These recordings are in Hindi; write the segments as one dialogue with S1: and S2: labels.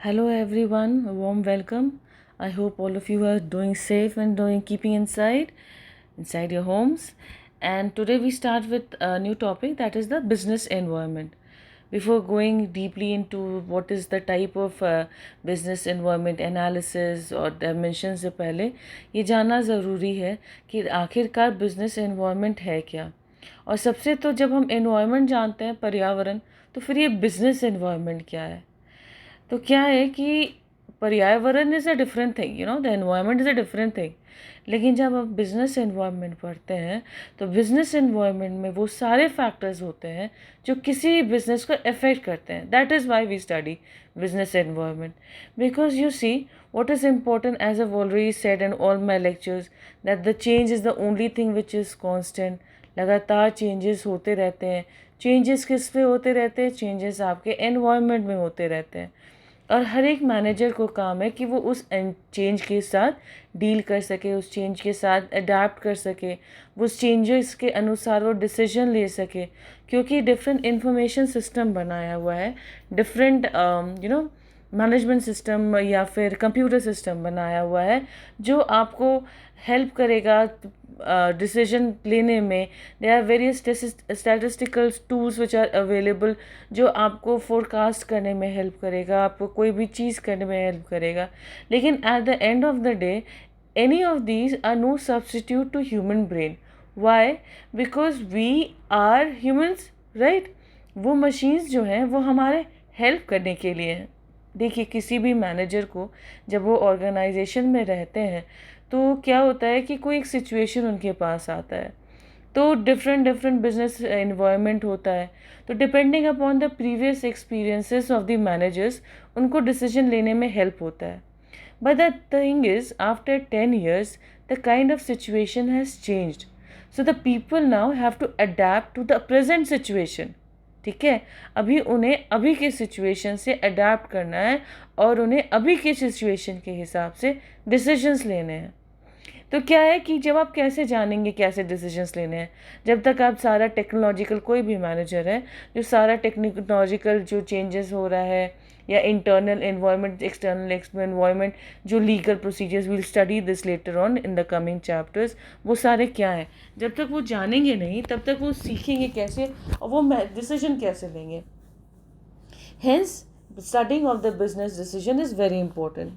S1: Hello everyone, a warm welcome. I hope all of you are doing safe and keeping inside your homes. And today we start with a new topic, that is the business environment. Before going deeply into what is the type of business environment analysis और dimensions से पहले ये जानना ज़रूरी है कि आखिरकार business environment है क्या। और सबसे तो जब हम environment जानते हैं, पर्यावरण, तो फिर ये business environment क्या है। तो क्या है कि पर्यावरण is a different thing, the environment is a different thing. लेकिन जब आप बिज़नेस एनवायरनमेंट पढ़ते हैं तो बिज़नेस एनवायरनमेंट में वो सारे फैक्टर्स होते हैं जो किसी बिज़नेस को अफेक्ट करते हैं। That is why we study business environment, because you see what is important, as I've already said in all my lectures, that the change is the only thing which is constant. लगातार चेंजेस होते रहते हैं। चेंजेस किस पे होते रहते हैं? चेंजेस आपके एनवायरनमेंट में होते रहते हैं। और हर एक मैनेजर को काम है कि वो उस चेंज के साथ डील कर सके, उस चेंज के साथ अडेप्ट कर सके, वो उस चेंजेस के अनुसार वो डिसीजन ले सके, क्योंकि डिफरेंट इंफॉर्मेशन सिस्टम बनाया हुआ है, डिफरेंट मैनेजमेंट सिस्टम या फिर कंप्यूटर सिस्टम बनाया हुआ है जो आपको हेल्प करेगा डिसीजन लेने में। They are various statistical tools which are available जो आपको फोरकास्ट करने में हेल्प करेगा, आपको कोई भी चीज़ करने में हेल्प करेगा। लेकिन eight the end of the day any of these are no substitute to human brain. Why? Because we are humans, right? वो machines जो हैं वो हमारे हेल्प करने के लिए हैं। देखिए, किसी भी मैनेजर को जब वो ऑर्गेनाइजेशन में रहते हैं तो क्या होता है कि कोई एक सिचुएशन उनके पास आता है, तो डिफरेंट बिजनेस एनवायरनमेंट होता है। तो depending upon the previous experiences of the managers उनको डिसीजन लेने में हेल्प होता है। But the thing is, after 10 years the kind of situation has changed, so the people now have to adapt to the present situation. ठीक है, अभी उन्हें अभी के सिचुएशन से अडेप्ट करना है और उन्हें अभी के सिचुएशन के हिसाब से डिसीजंस लेने हैं। तो क्या है कि जब आप कैसे जानेंगे कैसे डिसीजंस लेने हैं? जब तक आप सारा टेक्नोलॉजिकल, कोई भी मैनेजर है जो सारा टेक्नोलॉजिकल जो चेंजेस हो रहा है, या इंटरनल एनवायरनमेंट, एक्सटर्नल एनवायरनमेंट, जो legal procedures, will study this later on in the coming chapters, वो सारे क्या हैं, जब तक वो जानेंगे नहीं तब तक वो सीखेंगे कैसे और वो डिसीजन कैसे लेंगे। Hence studying of the business decision is very important.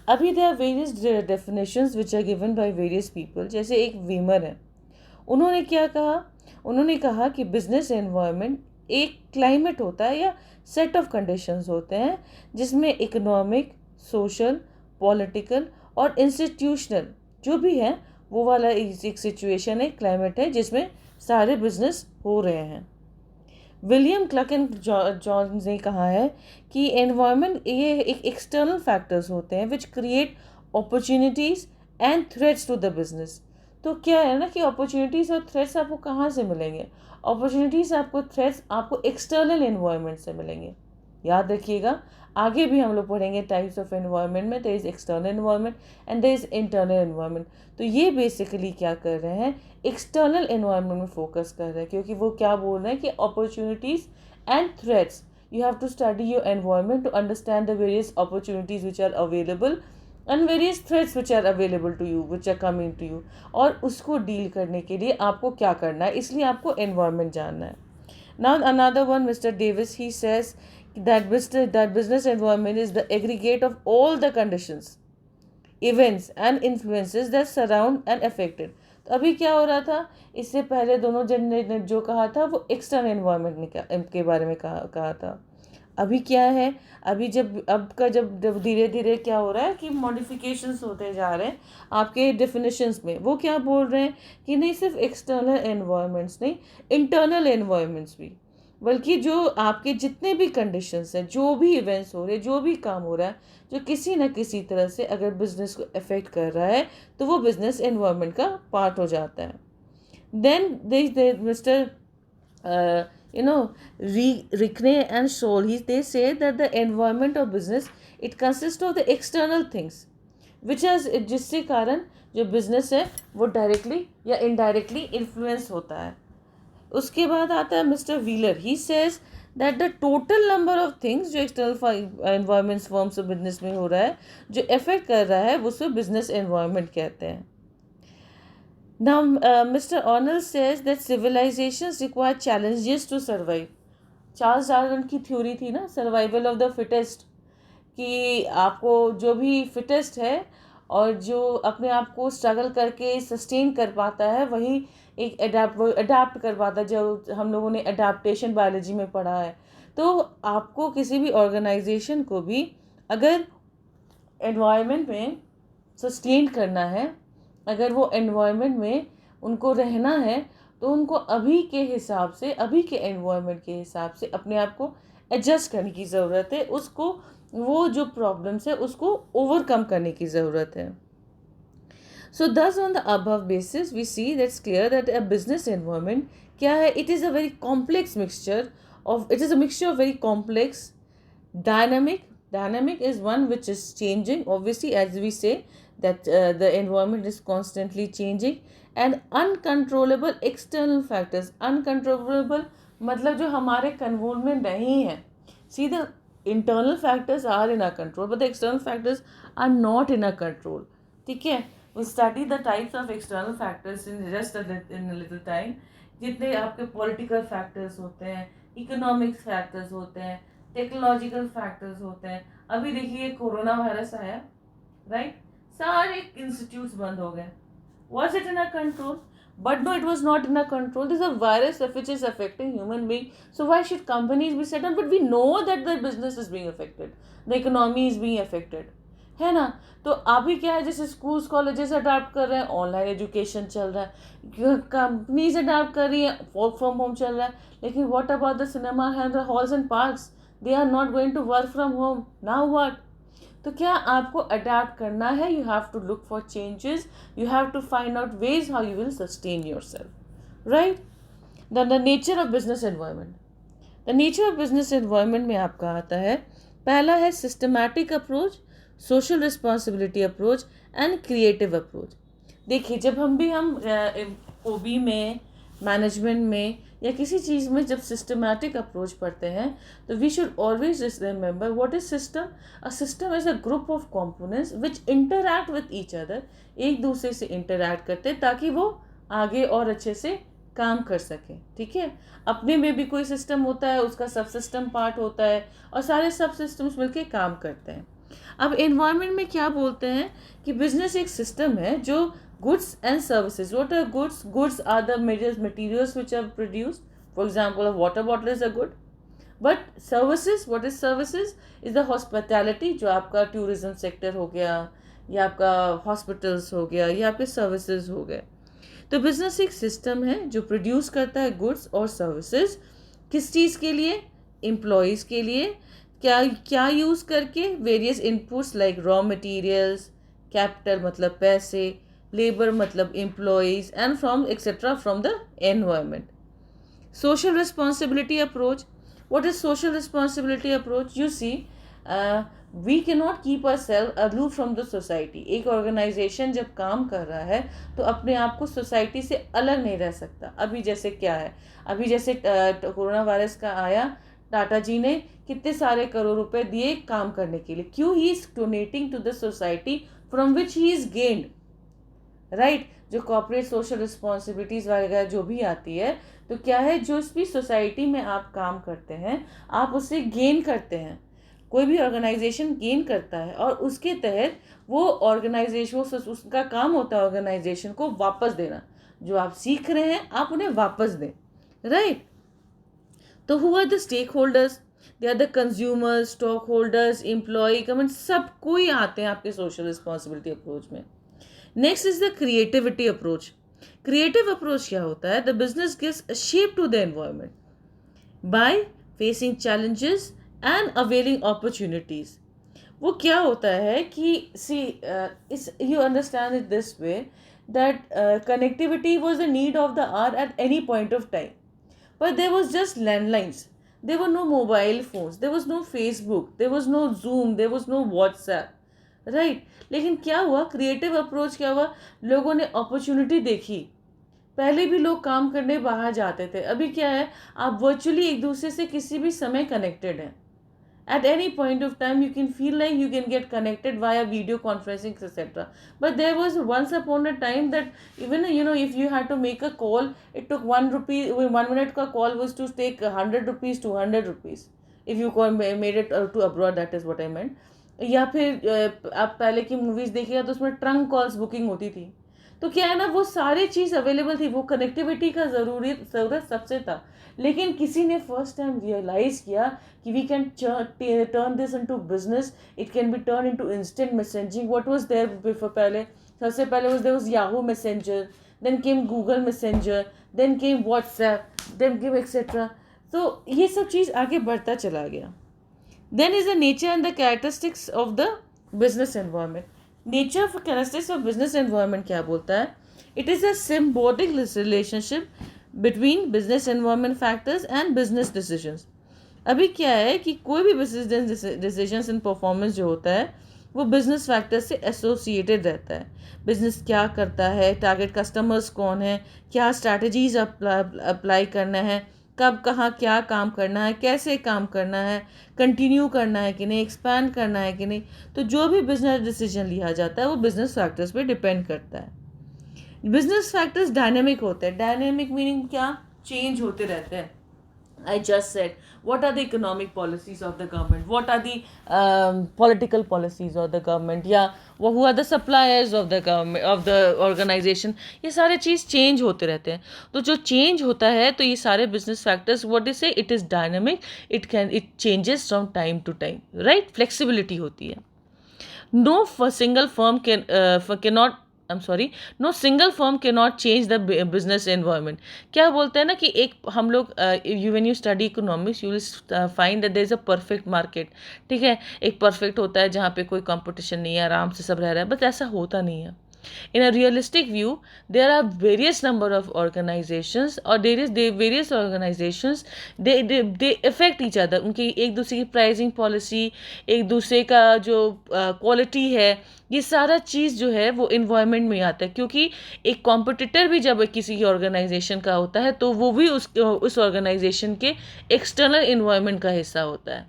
S1: अभी there are various definitions which are given by various people. जैसे एक वीमर है, उन्होंने क्या कहा? उन्होंने कहा कि बिजनेस एनवायरनमेंट एक क्लाइमेट होता है या सेट ऑफ कंडीशंस होते हैं जिसमें इकोनॉमिक, सोशल, पॉलिटिकल और इंस्टीट्यूशनल जो भी है वो वाला एक सिचुएशन है, क्लाइमेट है जिसमें सारे बिजनेस हो रहे हैं। विलियम क्लकन जॉन्स ने कहा है कि एनवायरनमेंट ये एक एक्सटर्नल फैक्टर्स होते हैं which create opportunities and threats to the business. तो क्या है ना कि अपॉर्चुनिटीज़ और थ्रेट्स आपको कहाँ से मिलेंगे? अपॉर्चुनिटीज़ आपको, थ्रेट्स आपको एक्सटर्नल एनवायरनमेंट से मिलेंगे। याद रखिएगा, आगे भी हम लोग पढ़ेंगे टाइप्स ऑफ एनवायरनमेंट में, there is external environment and there is internal environment. तो ये बेसिकली क्या कर रहे हैं, एक्सटर्नल एनवायरनमेंट में फोकस कर रहे हैं, क्योंकि वो क्या बोल रहे हैं कि opportunities and threats, you have to study your environment to understand the various opportunities which are available and various threats which are available to you, which are coming to you, और उसको डील करने के लिए आपको क्या करना है, इसलिए आपको environment जानना है। Now another one, Mr. Davis, he says that business environment is the aggregate of all the conditions, events and influences that surround and affect it. तो अभी क्या हो रहा था, इससे पहले दोनों जन ने जो कहा था वो एक्सटर्नल एनवायरनमेंट के बारे में कहा था। अभी क्या है, अभी जब धीरे धीरे क्या हो रहा है कि मॉडिफिकेशंस होते जा रहे हैं आपके डेफिनेशंस में। वो क्या बोल रहे हैं कि नहीं सिर्फ एक्सटर्नल एनवायरनमेंट्स नहीं, इंटरनल एनवायरनमेंट्स भी, बल्कि जो आपके जितने भी कंडीशंस हैं, जो भी इवेंट्स हो रहे हैं, जो भी काम हो रहा है, जो किसी न किसी तरह से अगर बिजनेस को अफेक्ट कर रहा है तो वो बिजनेस एनवायरनमेंट का पार्ट हो जाता है। Then mister Rickney and Scholl, they say that the environment of business, it consists of the external things which has, जिससे कारण जो बिजनेस है वो डायरेक्टली या इनडायरेक्टली इन्फ्लुएंस होता है। उसके बाद आता है mister Wheeler, he says that the total number of things जो external environments forms of business में हो रहा है, जो इफेक्ट कर रहा है, उसको बिजनेस एनवायरमेंट कहते हैं. Now, Mr. Arnold says that civilizations require challenges to survive. Charles Darwin की थ्योरी थी ना, सर्वाइवल ऑफ द फिटेस्ट, कि आपको जो भी फिटेस्ट है और जो अपने आप को स्ट्रगल करके सस्टेन कर पाता है, वही एक अडाप्ट कर पाता है. जो हम लोगों ने अडाप्टेशन बायोलॉजी में पढ़ा है. तो आपको किसी भी ऑर्गेनाइजेशन को भी अगर एनवायरनमेंट में सस्टेन करना है, अगर वो एनवायरनमेंट में उनको रहना है, तो उनको अभी के हिसाब से, अभी के एनवायरनमेंट के हिसाब से अपने आप को एडजस्ट करने की ज़रूरत है. उसको, वो जो प्रॉब्लम्स है उसको ओवरकम करने की ज़रूरत है. So thus on the above basis we see that's clear that a business environment क्या है, it is a very complex mixture of, it is a mixture of very complex, dynamic is one which is changing, obviously, as we say that the environment is constantly changing, and uncontrollable external factors. Uncontrollable मतलब जो हमारे कंट्रोल में नहीं है. See, the internal factors are in our control but the external factors are not in our control. ठीक है, we'll study the types of external factors in a little time. जितने आपके political factors होते हैं, economic factors होते हैं, टेक्नोलॉजिकल फैक्टर्स होते हैं. अभी देखिए कोरोना वायरस आया, राइट, सारे इंस्टीट्यूट्स बंद हो गए. Was it in our control? But no, it was not in our control. This is a virus which is affecting human being. So why should companies be shut down? But we know that the business is being affected, the economy is being affected, है ना. तो अभी क्या है, जैसे स्कूल्स कॉलेजेस अडाप्ट कर रहे हैं, ऑनलाइन एजुकेशन चल रहा है, कंपनीज अडाप्ट कर रही है, वर्क फ्रॉम होम चल रहा है. लेकिन what about the cinema halls and parks? They are not going to work from home. Now what? तो क्या आपको अडाप्ट करना है? You have to look for changes, you have to find out ways how you will sustain your self, right. The nature of business environment. The nature of business environment में आपका आता है, पहला है systematic approach, social responsibility approach and creative approach. देखिए, जब हम ओबी में, मैनेजमेंट में या किसी चीज़ में जब सिस्टमैटिक अप्रोच पढ़ते हैं, तो we should always remember what is system. A system is a group of components which interact with each other. एक दूसरे से इंटरैक्ट करते हैं ताकि वो आगे और अच्छे से काम कर सकें. ठीक है, अपने में भी कोई सिस्टम होता है, उसका सब सिस्टम पार्ट होता है, और सारे सब सिस्टम्स मिलके काम करते हैं. अब एनवायरनमेंट में क्या बोलते हैं कि बिजनेस एक सिस्टम है जो goods and services. What are goods? Goods are the materials which are produced. For example, a water bottle is a good. But services, what is services? Is the hospitality, जो आपका tourism sector हो गया, या आपका hospitals हो गया, या आपके services हो गए. तो बिजनेस एक सिस्टम है जो प्रोड्यूस करता है गुड्स और सर्विसेज. किस चीज़ के लिए? एम्प्लॉयज़ के लिए. क्या यूज़ करके? Various inputs like raw materials, capital मतलब पैसे, लेबर मतलब employees, and from etcetera from the environment. Social responsibility approach. What is social responsibility approach? You see, we can not keep our self aloof from the society. एक ऑर्गेनाइजेशन जब काम कर रहा है तो अपने आप को सोसाइटी से अलग नहीं रह सकता. अभी जैसे क्या है, अभी जैसे कोरोना वायरस का आया, टाटा जी ने कितने सारे करोड़ रुपए दिए काम करने के लिए. क्यों? He is donating to the society from which he is gained, right. जो कॉर्पोरेट सोशल रिस्पॉन्सिबिलिटीज़ वगैरह जो भी आती है, तो क्या है, जो भी सोसाइटी में आप काम करते हैं आप उससे गेन करते हैं. कोई भी ऑर्गेनाइजेशन गेन करता है और उसके तहत वो ऑर्गेनाइजेशन, उसका काम होता है ऑर्गेनाइजेशन को वापस देना. जो आप सीख रहे हैं आप उन्हें वापस दें, राइट. तो who are the stakeholders? They are the consumers, stockholders, employ, comment, सब कोई आते हैं आपके सोशल रिस्पॉन्सिबिलिटी अप्रोच में. Next is the creativity approach. Creative approach क्या होता है? The business gives a shape to the environment by facing challenges and availing opportunities. वो क्या होता है कि see, you understand it this way that connectivity was the need of the hour at any point of time, but there was just landlines. There were no mobile phones, there was no Facebook, there was no Zoom, there was no WhatsApp, right. लेकिन क्या हुआ? क्रिएटिव अप्रोच क्या हुआ? लोगों ने अपॉर्चुनिटी देखी पहले भी लोग काम करने बाहर जाते थे, अभी क्या है, आप वर्चुअली एक दूसरे से किसी भी समय कनेक्टेड हैं. At any point of time you can feel like you can get connected via video conferencing, etc. But there was once upon a time that even if you had to make a call, it took 1 rupee. 1 minute ka call was to take 100 rupees, 200 rupees if you made it to abroad. That is what I meant. या फिर आप पहले की मूवीज देखिएगा तो उसमें ट्रंक कॉल्स बुकिंग होती थी. तो क्या है ना, वो सारी चीज़ अवेलेबल थी, वो कनेक्टिविटी का ज़रूरत सबसे था. लेकिन किसी ने फर्स्ट टाइम रियलाइज़ किया कि we can turn this into business. It can be turn into instant messaging. What was there before? पहले सबसे पहले was Yahoo messenger, then came Google messenger, then came WhatsApp, then came etcetera. तो ये सब चीज़ आगे बढ़ता चला गया. Then is the nature and the characteristics of the business environment. Nature of characteristics of business environment क्या बोलता है? It is a symbiotic relationship between business environment factors and business decisions. अभी क्या है कि कोई भी business decisions and performance जो होता है वो business factors से associated रहता है. बिजनेस क्या करता है, टारगेट कस्टमर्स कौन है, क्या स्ट्रैटेजीज अप्लाई करना है, कब कहाँ क्या काम करना है, कैसे काम करना है, कंटिन्यू करना है कि नहीं, एक्सपैंड करना है कि नहीं. तो जो भी बिजनेस डिसीजन लिया जाता है वो बिजनेस फैक्टर्स पे डिपेंड करता है. बिजनेस फैक्टर्स डायनेमिक होते हैं. डायनेमिक मीनिंग क्या? चेंज होते रहते हैं. I just said, what are the economic policies of the government? What are the political policies of the government? या who are the suppliers of the government, of the organization? ये सारे चीज़ चेंज होते रहते हैं. तो जो चेंज होता है तो ये सारे business factors, what they say, it is dynamic. It changes from time to time, right? Flexibility होती है. No single firm cannot, no single firm cannot change the business environment. क्या बोलते हैं ना कि एक हम लोग when you study economics you will find that there is a perfect market. ठीक है, एक परफेक्ट होता है जहाँ पे कोई कंपटीशन नहीं है, आराम से सब रह रहा है, बट ऐसा होता नहीं है. In a realistic view, there are various number of organizations or various organizations, they affect each other. उनकी एक दूसरे की प्राइसिंग पॉलिसी, एक दूसरे का जो क्वालिटी है, ये सारा चीज़ जो है वो इन्वायरमेंट में आता है. क्योंकि एक कॉम्पिटिटर भी जब किसी की ऑर्गेनाइजेशन का होता है तो वो भी उस ऑर्गेनाइजेशन के एक्सटर्नल इन्वायरमेंट का हिस्सा होता है,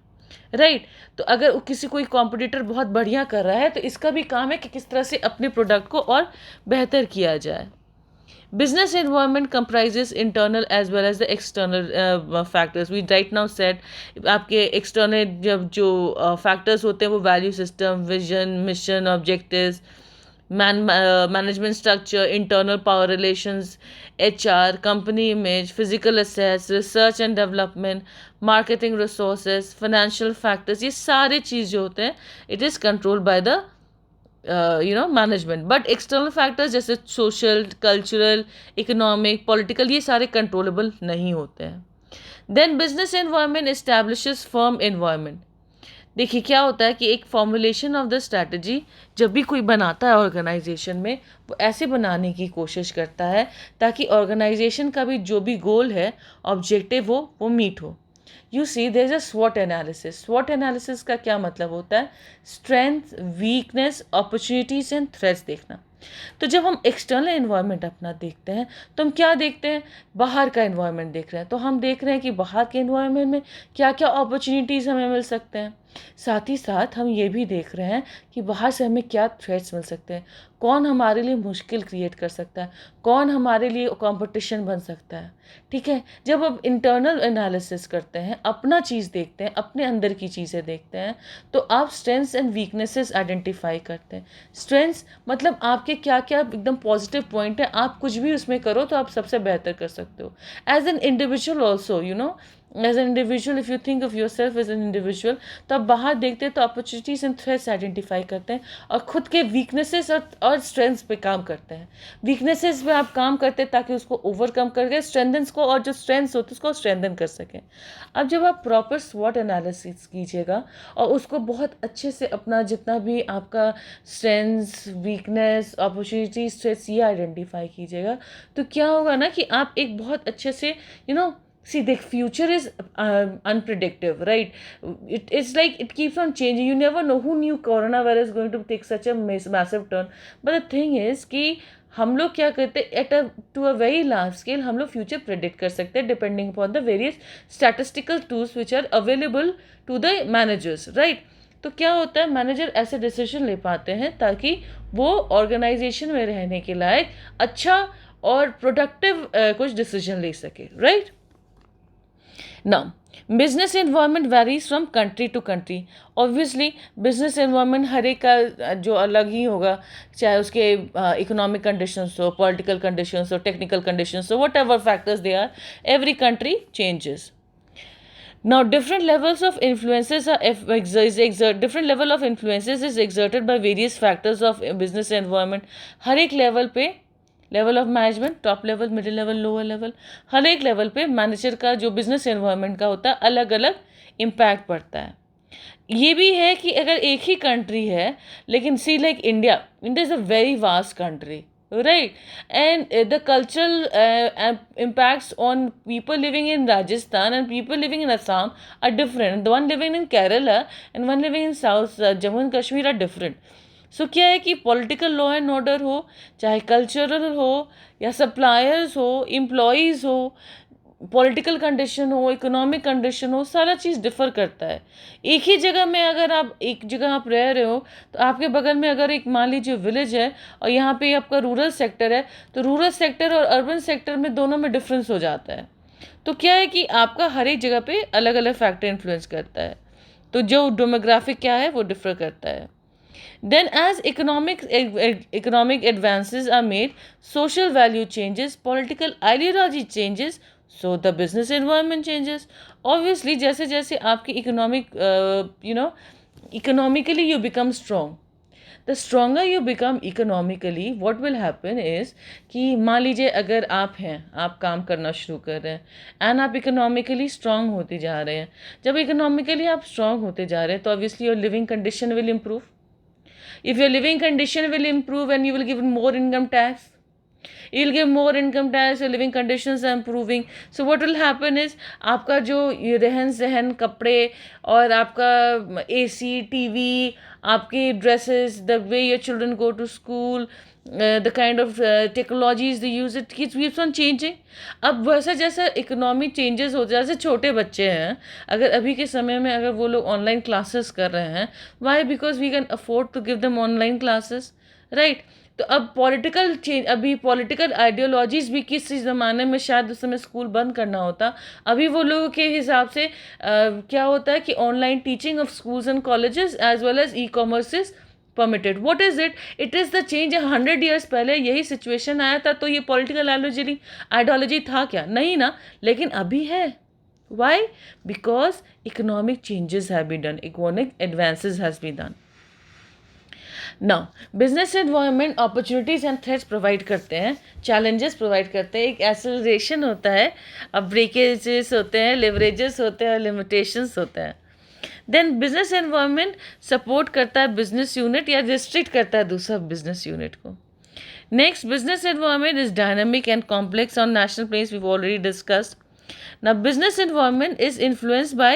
S1: राइट. तो अगर किसी कोई कॉम्पिटिटर बहुत बढ़िया कर रहा है तो इसका भी काम है कि किस तरह से अपने प्रोडक्ट को और बेहतर किया जाए. Business environment comprises internal as well as the external factors. We right now set आपके एक्सटर्नल जब जो फैक्टर्स होते हैं वो value system, vision, mission, objectives, management structure, internal power relations, HR, company image, physical assets, research and development, marketing resources, financial factors, ये सारे चीज़ जो होते हैं it is controlled by the management. But external factors जैसे social, cultural, economic, political, ये सारे controllable नहीं होते हैं. Then business environment establishes firm environment. देखिए क्या होता है कि एक फॉर्मुलेशन ऑफ द स्ट्रैटेजी जब भी कोई बनाता है ऑर्गेनाइजेशन में, वो ऐसे बनाने की कोशिश करता है ताकि ऑर्गेनाइजेशन का भी जो भी गोल है, ऑब्जेक्टिव हो, वो मीट हो. You see there is a स्वॉट एनालिसिस. स्वॉट एनालिसिस का क्या मतलब होता है? Strength, weakness, opportunities and threats देखना. तो जब हम एक्सटर्नल एनवायरनमेंट अपना देखते हैं तो हम क्या देखते हैं? बाहर का एनवायरनमेंट देख रहे हैं. तो हम देख रहे हैं कि बाहर के एनवायरनमेंट में क्या क्या अपॉर्चुनिटीज़ हमें मिल सकते हैं. साथ ही साथ हम ये भी देख रहे हैं कि बाहर से हमें क्या थ्रेट्स मिल सकते हैं, कौन हमारे लिए मुश्किल क्रिएट कर सकता है, कौन हमारे लिए कंपटीशन बन सकता है. ठीक है, जब आप इंटरनल एनालिसिस करते हैं, अपना चीज़ देखते हैं, अपने अंदर की चीज़ें देखते हैं, तो आप स्ट्रेंथ्स एंड वीकनेसेस आइडेंटिफाई करते हैं. स्ट्रेंथ्स मतलब आपके क्या क्या एकदम पॉजिटिव पॉइंट है, आप कुछ भी उसमें करो तो आप सबसे बेहतर कर सकते हो. As an individual also, as an individual, if you think of your self as an individual, तो आप बाहर देखते हैं तो अपॉर्चुनिटीज एंड थ्रेट्स आइडेंटिफाई करते हैं और खुद के वीकनेसेस और स्ट्रेंथ्स पे काम करते हैं. वीकनेसेस पे आप काम करते हैं ताकि उसको ओवरकम करके स्ट्रेंथन्स को, और जो स्ट्रेंथ्स होते हैं उसको स्ट्रेंथन कर सकें. अब जब आप प्रॉपर स्वॉट एनालिसिस कीजिएगा और उसको बहुत अच्छे से अपना जितना भी आपका स्ट्रेंथ्स, वीकनेस, अपॉर्चुनिटीज, थ्रेट्स ये आइडेंटिफाई कीजिएगा, तो क्या होगा ना कि आप एक बहुत अच्छे से See, the future is unpredictable, right? It's like it keeps on changing. You never know. Who knew coronavirus is going to take such a massive turn? But the thing is कि हम लोग क्या करते हैं, at a to a very large scale हम लोग फ्यूचर प्रेडिक्ट कर सकते हैं depending upon the various statistical tools which are available to the managers, right? तो क्या होता है, मैनेजर ऐसे डिसीजन ले पाते हैं ताकि वो ऑर्गेनाइजेशन में रहने के लायक अच्छा और प्रोडक्टिव कुछ डिसीजन ले सके, right? Now, business environment varies from country to country. Obviously, business environment हर एक का जो अलग ही होगा, चाहे उसके economic conditions हो, political conditions हो, technical conditions हो, whatever factors they are, every country changes. Now, different levels of influences are different level of influences is exerted by various factors of business environment. हर एक लेवल पे, level of management, top level, middle level, lower level, हर एक लेवल पे मैनेजर का जो बिजनेस एनवायरनमेंट का होता है अलग अलग इम्पैक्ट पड़ता है. ये भी है कि अगर एक ही कंट्री है, लेकिन see like India is a very vast country, right? And the cultural impacts on people living in Rajasthan and people living in Assam are different. The one living in Kerala and one living in South Jammu and Kashmir are different. So क्या है कि पॉलिटिकल लॉ एंड ऑर्डर हो, चाहे कल्चरल हो या सप्लायर्स हो, एम्प्लॉयज़ हो, पॉलिटिकल कंडीशन हो, इकोनॉमिक कंडीशन हो, सारा चीज़ डिफ़र करता है. एक ही जगह में अगर आप एक जगह आप रह रहे हो तो आपके बगल में अगर एक मान लीजिए विलेज है और यहाँ पे आपका रूरल सेक्टर है, तो रूरल सेक्टर और अर्बन सेक्टर में दोनों में डिफरेंस हो जाता है. तो क्या है कि आपका हर एक जगह पे अलग अलग फैक्टर इन्फ्लुएंस करता है. तो जो डेमोग्राफिक क्या है वो डिफर करता है. Then, as economic advances are made, social value changes, political ideology changes, so the business environment changes. Obviously, जैसे जैसे आपकी economically you become strong. The stronger you become economically, what will happen is कि मान लीजिए अगर आप हैं, आप काम करना शुरू कर रहे हैं एंड आप इकोनॉमिकली स्ट्रांग होते जा रहे हैं. जब इकोनॉमिकली आप स्ट्रांग होते जा रहे हैं तो obviously your living condition will improve. If your living condition will improve and you will give more income tax, you will give more income tax, your living conditions are improving. So what will happen is आपका जो रहन सहन, कपड़े और आपका AC, TV, आपके dresses, the way your children go to school, the kind of technologies they use, it keeps on changing. अब वैसा जैसा इकोनॉमी चेंजेस हो, जैसे छोटे बच्चे हैं, अगर अभी के समय में अगर वो लोग ऑनलाइन क्लासेस कर रहे हैं, why? Because we can afford to give them online classes, right? तो अब पॉलिटिकल चेंज, अभी पॉलिटिकल आइडियोलॉजीज भी किस ज़माने में शायद उस समय स्कूल बंद करना होता, अभी वो लोगों के हिसाब से क्या होता है कि online teaching of schools and colleges as well as e commerce is permitted. What is it? It is the change. 100 years पहले यही सिचुएशन आया था तो ये पॉलिटिकल आइडियोलॉजी था क्या? नहीं ना. लेकिन अभी है. Why? Because economic changes have been done, economic advances has been done. Now business environment opportunities and threats provide करते हैं, चैलेंजेस प्रोवाइड करते हैं. एक एक्सेलरेशन होता है, अब ब्रेकेजेस होते हैं, लिवरेजेस होते हैं और लिमिटेशंस होते हैं. देन बिजनेस एनवायरनमेंट सपोर्ट करता है बिजनेस यूनिट या रिस्ट्रिक्ट करता है दूसरा बिजनेस यूनिट को. Next, business environment is dynamic and complex on national place, we already discussed. Now, business environment is influenced by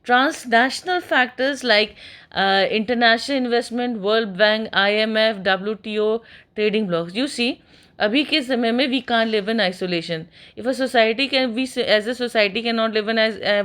S1: transnational factors like international investment, World Bank, IMF, WTO, trading blocks. You see, अभी के समय में we can live in isolation. If a society can we as a society can not live in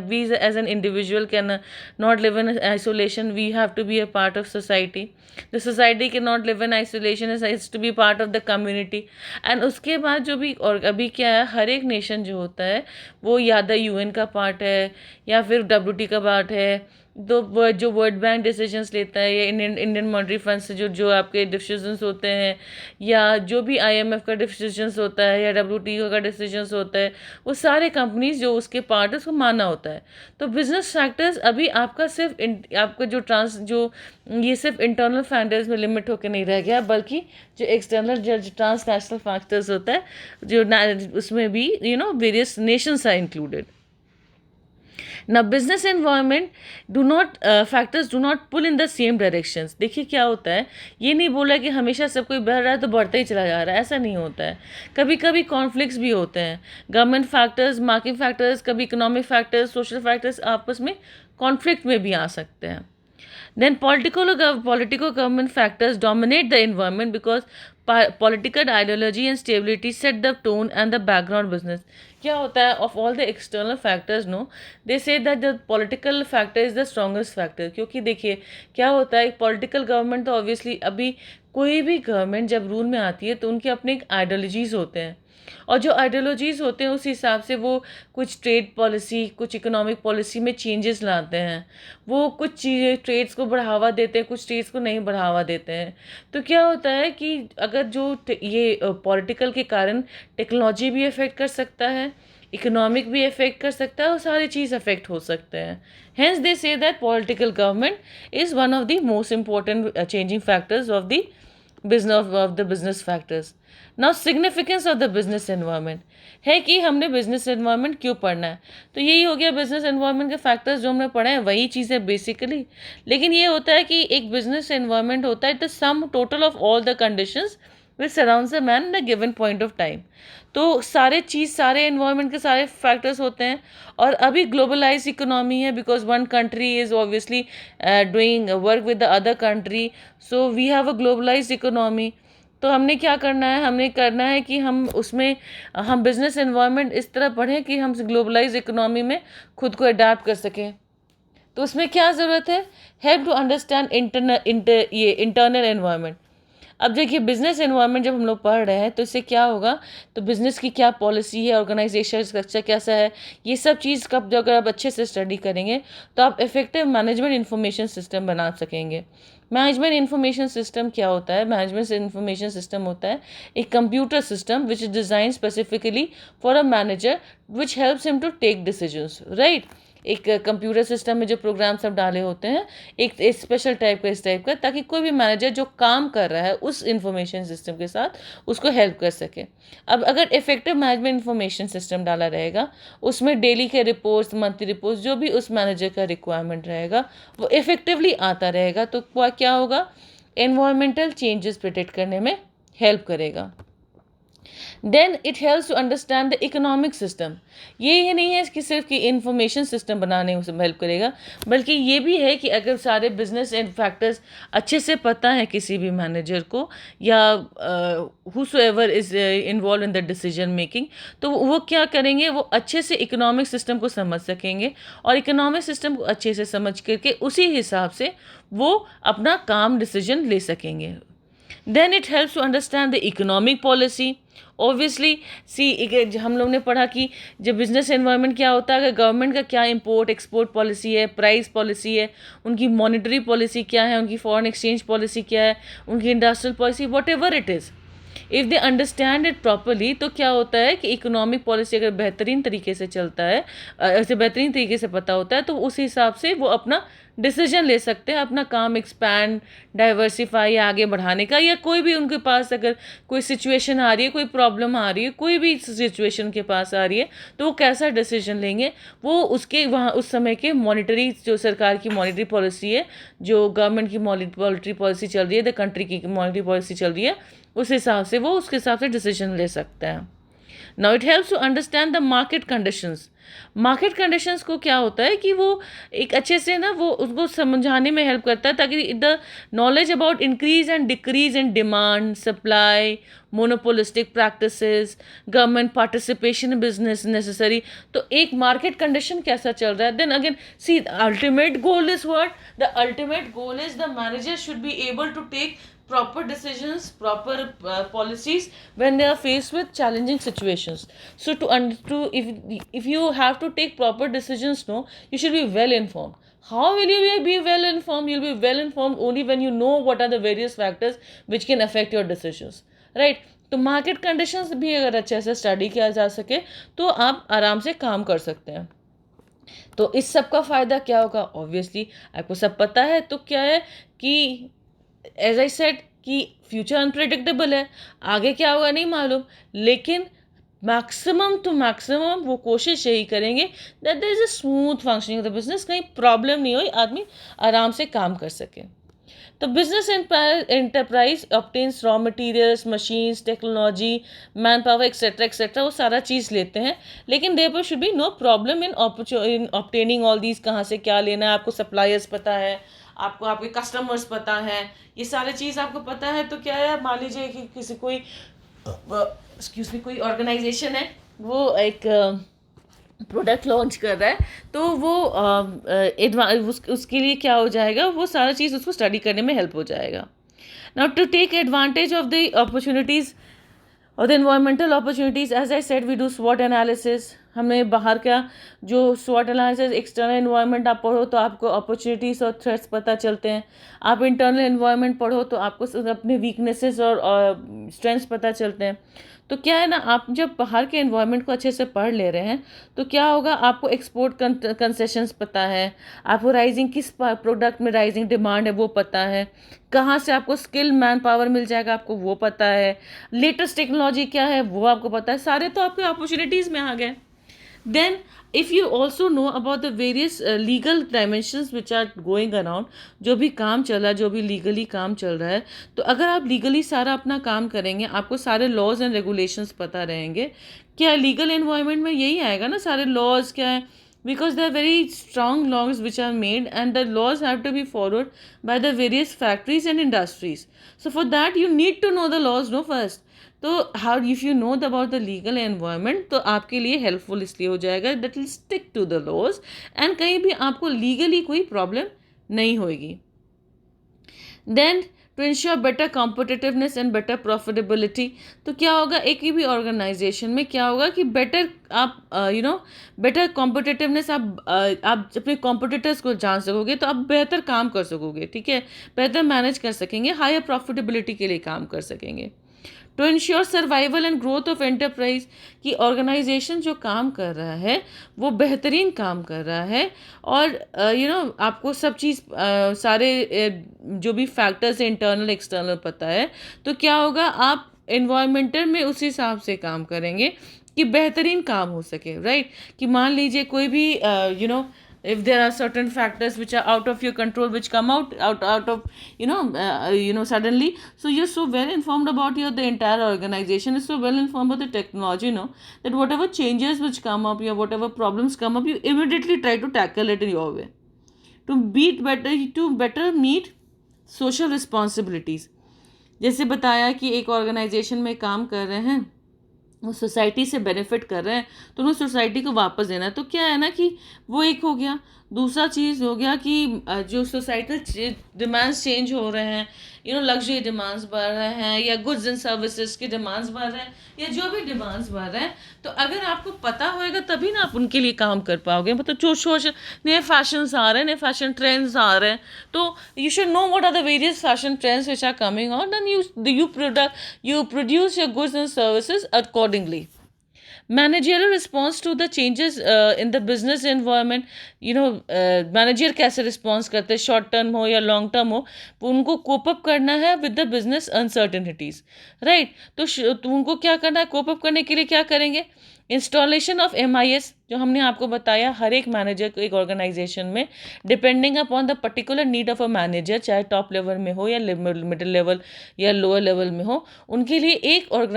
S1: we as an individual can not live in isolation. We have to be a part of society. The society can not live in isolation, is to be part of the community. And उसके बाद जो भी, और अभी क्या है, हर एक नेशन जो होता है वो या द UN का पार्ट है या फिर WTO का पार्ट है. तो जो वर्ल्ड बैंक डिसीजंस लेता है या इंडियन मॉनेटरी फंड से जो आपके डिसीजंस होते हैं, या जो भी IMF का डिसीजंस होता है या WTO का डिसीजंस होता है, वो सारे कंपनीज जो उसके पार्ट है उसको मानना होता है. तो बिजनेस फैक्टर्स अभी आपका सिर्फ आपका जो ये सिर्फ इंटरनल फैक्टर्स में लिमिट होकर नहीं रह गया, बल्कि जो एक्सटर्नल जो ट्रांसनेशनल फैक्टर्स होता है, जो उसमें भी वेरियस नेशंस आर इंक्लूडेड. ना business environment factors do not pull in the same directions. देखिए क्या होता है, ये नहीं बोला कि हमेशा सब कोई बढ़ रहा है तो बढ़ता ही चला जा रहा है, ऐसा नहीं होता है. कभी कभी कॉन्फ्लिक्ट्स भी होते हैं. गवर्नमेंट फैक्टर्स, मार्केट फैक्टर्स, कभी इकोनॉमिक फैक्टर्स, सोशल फैक्टर्स आपस में कॉन्फ्लिक्ट में भी आ सकते हैं. Then political government factors dominate the environment because political ideology and stability set the tone and the background business. क्या होता है, of all the external factors, no, they say that the political factor is the strongest factor. क्योंकि देखिए क्या होता है, पॉलिटिकल गवर्नमेंट तो ऑब्वियसली अभी कोई भी गवर्नमेंट जब रूल में आती है तो उनके अपने एक आइडियोलॉजीज होते हैं, और जो आइडियोलॉजीज होते हैं उस हिसाब से वो कुछ ट्रेड पॉलिसी, कुछ इकोनॉमिक पॉलिसी में चेंजेस लाते हैं. वो कुछ चीज़ें ट्रेड्स को बढ़ावा देते हैं, कुछ ट्रेड्स को नहीं बढ़ावा देते हैं. तो क्या होता है कि अगर जो ये पॉलिटिकल के कारण टेक्नोलॉजी भी अफेक्ट कर सकता है, इकोनॉमिक भी अफेक्ट कर सकता है, और सारी चीज़ अफेक्ट हो सकते हैं. Hence they say that political government is one of the most important changing factors of the business factors. Now significance of the business environment है कि हमने बिजनेस एनवायरनमेंट क्यों पढ़ना है. तो यही हो गया बिजनेस एनवायरनमेंट के फैक्टर्स जो हमने पढ़े हैं, वही चीज़ है बेसिकली. लेकिन ये होता है कि एक बिजनेस एनवायरनमेंट होता है the sum total of all the conditions which surrounds a man in the given point of time. तो सारे एनवायरनमेंट के सारे फैक्टर्स होते हैं. और अभी ग्लोबलाइज इकोनॉमी है because one country is obviously doing work with the other country, so we have a globalise economy. तो हमने क्या करना है, हमने करना है कि हम उसमें हम बिजनेस एनवायरनमेंट इस तरह पढ़ें कि हम ग्लोबलाइज इकोनॉमी में खुद को अडाप्ट कर सकें. तो उसमें क्या ज़रूरत है, help to understand internal environment. अब देखिए बिजनेस एनवायरनमेंट जब हम लोग पढ़ रहे हैं तो इससे क्या होगा, तो बिजनेस की क्या पॉलिसी है, ऑर्गेनाइजेशन स्ट्रक्चर कैसा है, ये सब चीज़ कब जब अगर आप अच्छे से स्टडी करेंगे तो आप इफेक्टिव मैनेजमेंट इंफॉर्मेशन सिस्टम बना सकेंगे. मैनेजमेंट इंफॉर्मेशन सिस्टम क्या होता है, मैनेजमेंट इंफॉर्मेशन सिस्टम होता है एक computer system which is design specifically for a manager which helps him to take decisions, right. एक कंप्यूटर सिस्टम में जो प्रोग्राम सब डाले होते हैं, एक स्पेशल टाइप का, इस टाइप का, ताकि कोई भी मैनेजर जो काम कर रहा है उस इंफॉर्मेशन सिस्टम के साथ उसको हेल्प कर सके. अब अगर इफेक्टिव मैनेजमेंट इंफॉर्मेशन सिस्टम डाला रहेगा, उसमें डेली के रिपोर्ट्स, मंथली रिपोर्ट्स, जो भी उस मैनेजर का रिक्वायरमेंट रहेगा वो इफेक्टिवली आता रहेगा, तो क्या होगा, एनवायरमेंटल चेंजेस प्रिडिक्ट करने में हेल्प करेगा. Then it helps to understand the economic system. ये नहीं है कि सिर्फ कि इंफॉर्मेशन सिस्टम बनाने में हेल्प करेगा, बल्कि ये भी है कि अगर सारे बिजनेस एंड फैक्टर्स अच्छे से पता है किसी भी मैनेजर को या हुसोएवर is involve in the decision making, तो वो क्या करेंगे, वो अच्छे से इकोनॉमिक सिस्टम को समझ सकेंगे, और इकोनॉमिक सिस्टम को अच्छे से समझ करके उसी हिसाब से वो अपना काम डिसीजन ले सकेंगे. Then it helps to understand the economic policy. Obviously see हम लोग ने पढ़ा कि जब बिजनेस एनवायरनमेंट क्या होता है, अगर गवर्नमेंट का क्या इंपोर्ट एक्सपोर्ट पॉलिसी है, प्राइस पॉलिसी है, उनकी मॉनेटरी पॉलिसी क्या है, उनकी फॉरेन एक्सचेंज पॉलिसी क्या है, उनकी industrial policy, what ever it is, if they understand it properly, तो क्या होता है कि इकोनॉमिक पॉलिसी अगर बेहतरीन तरीके से चलता है, ऐसे बेहतरीन तरीके से पता होता है, तो उस हिसाब से वो अपना डिसीजन ले सकते हैं अपना काम एक्सपैंड, डाइवर्सिफाई या आगे बढ़ाने का, या कोई भी उनके पास अगर कोई सिचुएशन आ रही है, कोई प्रॉब्लम आ रही है, कोई भी सिचुएशन के पास आ रही है, तो वो कैसा डिसीजन लेंगे, वो उसके वहाँ उस समय के मॉनिटरी, जो सरकार की मॉनिटरी पॉलिसी है, जो गवर्नमेंट की मॉनिटरी पॉलिसी चल रही है, द कंट्री की मॉनिटरी पॉलिसी चल रही है, उस हिसाब से वो उसके हिसाब से डिसीजन ले सकते हैं. Now it helps to understand the market conditions. Market conditions को क्या होता है कि वो एक अच्छे से ना वो उसको समझाने में हेल्प करता है, ताकि the knowledge about increase and decrease in demand, supply, monopolistic practices, government participation in business necessary. तो एक मार्केट कंडीशन कैसा चल रहा है, then again see ultimate goal is what, the ultimate goal is the manager should be able to take proper decisions, proper policies when they are faced with challenging situations. So if you have to take proper decisions, no, you should be well informed. How will you be well informed? You'll be well informed only when you know what are the various factors which can affect your decisions, right? तो मार्केट कंडीशंस भी अगर अच्छे से स्टडी किया जा सके तो आप आराम से काम कर सकते हैं. तो इस सब का फ़ायदा क्या होगा, ऑब्वियसली आपको सब पता है. तो क्या है कि एज आई सेड कि फ्यूचर अनप्रेडिक्टेबल है, आगे क्या होगा नहीं मालूम, लेकिन मैक्सिमम टू मैक्सिमम वो कोशिश यही करेंगे that there is a smooth functioning of the business, कहीं प्रॉब्लम नहीं हो, आदमी आराम से काम कर सके। तो business enterprise obtains raw materials, machines, technology, manpower etcetera, वो सारा चीज़ लेते हैं, लेकिन देयर पर should be no problem in obtaining all these. कहाँ से क्या लेना है, आपको सप्लायर्स पता है, आपको आपके कस्टमर्स पता है, ये सारी चीज़ आपको पता है। तो क्या है, मान लीजिए कि किसी कोई एक्सक्यूज मी कोई ऑर्गेनाइजेशन है, वो एक प्रोडक्ट लॉन्च कर रहा है, तो वो उसके लिए क्या हो जाएगा, वो सारा चीज़ उसको स्टडी करने में हेल्प हो जाएगा। Now to take advantage of the opportunities और the environmental opportunities, as I said we do स्वॉट एनालिसिस। हमें बाहर का जो स्वॉट एनालिसिस, एक्सटर्नल एनवायरनमेंट आप पढ़ो तो आपको अपॉर्चुनिटीज़ और थ्रेट्स पता चलते हैं। आप इंटरनल एनवायरनमेंट पढ़ो तो आपको अपने वीकनेसेस और स्ट्रेंथ्स पता चलते हैं। तो क्या है ना, आप जब बाहर के एनवायरनमेंट को अच्छे से पढ़ ले रहे हैं तो क्या होगा, आपको एक्सपोर्ट कंसेशंस पता है, आपको राइजिंग किस प्रोडक्ट में राइजिंग डिमांड है वो पता है, कहाँ से आपको स्किल मैन पावर मिल जाएगा आपको वो पता है, लेटेस्ट टेक्नोलॉजी क्या है वो आपको पता है, सारे तो आपके अपॉर्चुनिटीज़ में आ गए। Then if you also know about the various legal dimensions which are going around, जो भी काम चल रहा है, जो भी लीगली काम चल रहा है, तो अगर आप लीगली सारा अपना काम करेंगे, आपको सारे लॉज एंड रेगुलेशंस पता रहेंगे। क्या लीगल एनवायरनमेंट में यही आएगा ना, सारे लॉज क्या है, because there are very strong laws which are made and the laws have to be followed by the various factories and industries. So for that you need to know the laws, no, first. तो how if you know about the legal environment, तो आपके लिए हेल्पफुल इसलिए हो जाएगा that will stick to the laws, and कहीं भी आपको लीगली कोई प्रॉब्लम नहीं होगी। Then to ensure better competitiveness and better profitability, तो क्या होगा, एक ही भी ऑर्गेनाइजेशन में क्या होगा कि बेटर आप बेटर कॉम्पिटिटिवनेस, आप अपने कॉम्पिटिटर्स को जान सकोगे तो आप बेहतर काम कर सकोगे, ठीक है, बेहतर मैनेज कर सकेंगे, हायर प्रॉफिटेबिलिटी के लिए काम कर सकेंगे। To ensure survival and growth of enterprise, कि ऑर्गेनाइजेशन जो काम कर रहा है वो बेहतरीन काम कर रहा है, और आपको सब चीज़ सारे जो भी फैक्टर्स इंटरनल एक्सटर्नल पता है, तो क्या होगा, आप एनवायरमेंटल में उस हिसाब से काम करेंगे कि बेहतरीन काम हो सके, राइट। कि मान लीजिए कोई भी if there are certain factors which are out of your control which come out of suddenly, so you're so well informed about the entire organization is so well informed about the technology, that whatever changes which come up, or whatever problems come up, you immediately try to tackle it in your way to better meet social responsibilities। जैसे बताया कि एक ऑर्गेनाइजेशन में काम कर रहे हैं, वो सोसाइटी से बेनिफिट कर रहे हैं, तो उन्हें सोसाइटी को वापस देना है। तो क्या है ना कि वो एक हो गया। दूसरा चीज़ हो गया कि जो सोसाइटल डिमांड्स चेंज हो रहे हैं, लग्जरी डिमांड्स बढ़ रहे हैं, या गुड्स एंड सर्विसेज की डिमांड्स बढ़ रहे हैं, या जो भी डिमांड्स बढ़ रहे हैं, तो अगर आपको पता होएगा तभी ना आप उनके लिए काम कर पाओगे। मतलब जो नए फैशंस आ रहे हैं, नए फैशन ट्रेंड्स आ रहे हैं, तो you should know what are the various fashion trends which are coming out, then you produce your goods and services accordingly। Managerial response to the changes in the business environment, manager कैसे रिस्पॉन्स करते हैं, शॉर्ट टर्म हो या लॉन्ग टर्म हो, उनको कोप अप करना है with the business uncertainties, right. तो उनको क्या करना है, कोप अप करने के लिए क्या करेंगे, इंस्टॉलेशन ऑफ MIS, जो हमने आपको बताया, हर एक मैनेजर को एक ऑर्गेनाइजेशन में depending upon the particular need of a manager, चाहे टॉप लेवल में हो या मिडिल लेवल या लोअर लेवल में हो, उनके लिए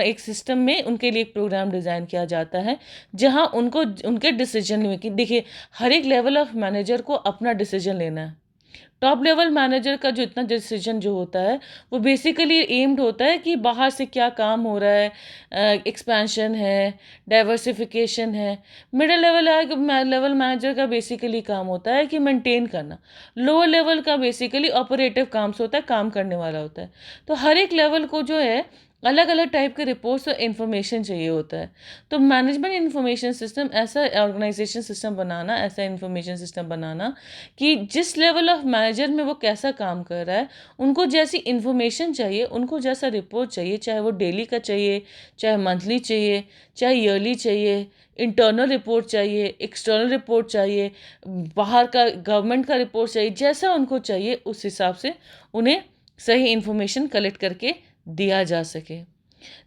S1: एक सिस्टम में उनके लिए एक प्रोग्राम डिज़ाइन किया जाता है, जहां उनको उनके डिसीजन मेकिंग, देखिए हर एक लेवल ऑफ मैनेजर को अपना डिसीजन लेना है। टॉप लेवल मैनेजर का जो इतना डिसीजन जो होता है, वो बेसिकली एम्ड होता है कि बाहर से क्या काम हो रहा है, एक्सपेंशन है, डाइवर्सिफिकेशन है। मिडिल लेवल मैनेजर का बेसिकली काम होता है कि मेंटेन करना। लोअर लेवल का बेसिकली ऑपरेटिव काम से होता है, काम करने वाला होता है। तो हर एक लेवल को जो है अलग अलग टाइप के रिपोर्ट्स और इन्फॉर्मेशन चाहिए होता है। तो मैनेजमेंट इन्फॉर्मेशन सिस्टम, ऐसा ऑर्गेनाइजेशन सिस्टम बनाना, ऐसा इन्फॉर्मेशन सिस्टम बनाना कि जिस लेवल ऑफ मैनेजर में वो कैसा काम कर रहा है, उनको जैसी इन्फॉर्मेशन चाहिए, उनको जैसा रिपोर्ट चाहिए, चाहे वो डेली का चाहिए, चाहे मंथली चाहिए, चाहे ईयरली चाहिए, इंटरनल रिपोर्ट चाहिए, एक्सटर्नल रिपोर्ट चाहिए, बाहर का गवर्नमेंट का रिपोर्ट चाहिए, जैसा उनको चाहिए उस हिसाब से उन्हें सही इन्फॉर्मेशन कलेक्ट करके दिया जा सके।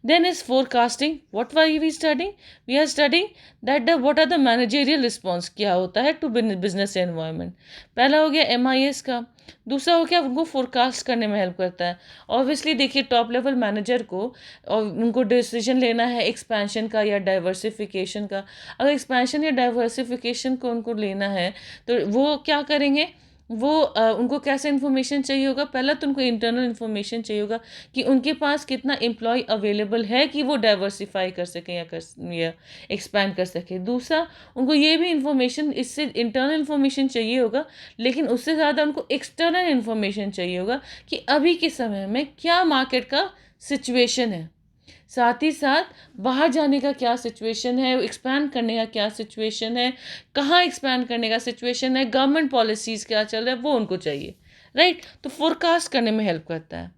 S1: Then is forecasting. What were we studying? We are studying that what are the managerial response, क्या होता है to business environment. पहला हो गया MIS का, दूसरा हो गया उनको फोरकास्ट करने में हेल्प करता है. ऑब्वियसली देखिए टॉप लेवल मैनेजर को और उनको डिसीजन लेना है एक्सपेंशन का या डाइवर्सिफिकेशन का. अगर एक्सपेंशन या डाइवर्सिफिकेशन को उनको लेना है तो वो क्या करेंगे, वो उनको कैसे इन्फॉर्मेशन चाहिए होगा. पहला तो उनको इंटरनल इन्फॉर्मेशन चाहिए होगा कि उनके पास कितना एम्प्लॉय अवेलेबल है कि वो डाइवर्सिफाई कर सकें या एक्सपैंड कर सकें. दूसरा उनको ये भी इंफॉर्मेशन, इससे इंटरनल इन्फॉर्मेशन चाहिए होगा, लेकिन उससे ज़्यादा उनको एक्सटर्नल इन्फॉर्मेशन चाहिए होगा कि अभी के समय में क्या मार्केट का सिचुएशन है, साथ ही साथ बाहर जाने का क्या सिचुएशन है, एक्सपैंड करने का क्या सिचुएशन है, कहाँ एक्सपैंड करने का सिचुएशन है, गवर्नमेंट पॉलिसीज़ क्या चल रहा है, वो उनको चाहिए. राइट. तो फोरकास्ट करने में हेल्प करता है.